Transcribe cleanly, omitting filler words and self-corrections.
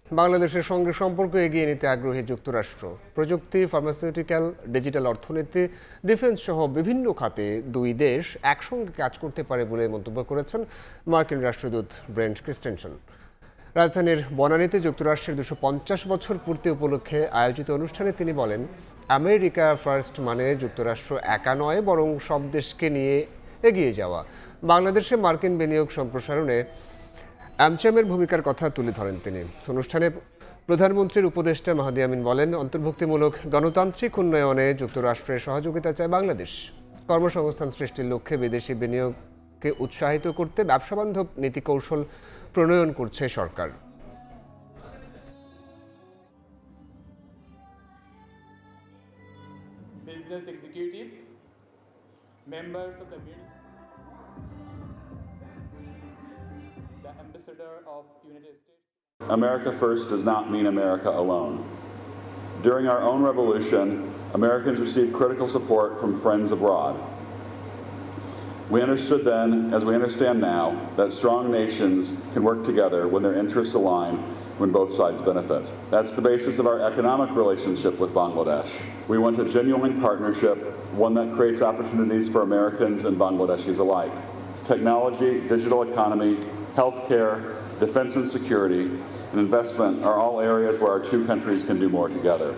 বাংলাদেশের সঙ্গে সম্পর্ক এগিয়ে নিতে আগ্রহী যুক্তরাষ্ট্র। প্রযুক্তি, ফার্মাসিউটিক্যাল, ডিজিটাল অর্থনীতি, ডিফেন্স সহ বিভিন্ন খাতে দুই দেশ একসঙ্গে কাজ করতে পারে বলে মন্তব্য করেছেন মার্কিন রাষ্ট্রদূত ব্রেন্ট ক্রিস্টেনসন। রাজধানীর বনানীতে যুক্তরাষ্ট্রের 250 বছর পূর্তি উপলক্ষে আয়োজিত অনুষ্ঠানে তিনি বলেন, আমেরিকা ফার্স্ট মানে যুক্তরাষ্ট্র একা নয়, বরং সব দেশকে নিয়ে এগিয়ে যাওয়া। বাংলাদেশে মার্কিন বিনিয়োগ সম্প্রসারণে অ্যামচামের ভূমিকার কথা তুলে ধরেন তিনি। অনুষ্ঠানে প্রধানমন্ত্রীর উপদেষ্টা মাহাদি আমিন বলেন, অন্তর্ভুক্তিমূলক গণতান্ত্রিক উন্নয়নে যুক্তরাষ্ট্রের সহযোগিতা চায় বাংলাদেশ। কর্মসংস্থান সৃষ্টির লক্ষ্যে বিদেশি বিনিয়োগকে উৎসাহিত করতে ব্যবসাবান্ধব নীতিকৌশল প্রণয়ন করছে সরকার। Business executives, members of the ambassador of United States. America first does not mean America alone. During our own revolution, Americans received critical support from friends abroad. We understood then, as we understand now, that strong nations can work together when their interests align, when both sides benefit. That's the basis of our economic relationship with Bangladesh. We want a genuine partnership, one that creates opportunities for Americans and Bangladeshis alike. Technology, digital economy, healthcare, defense and security, and investment are all areas where our two countries can do more together.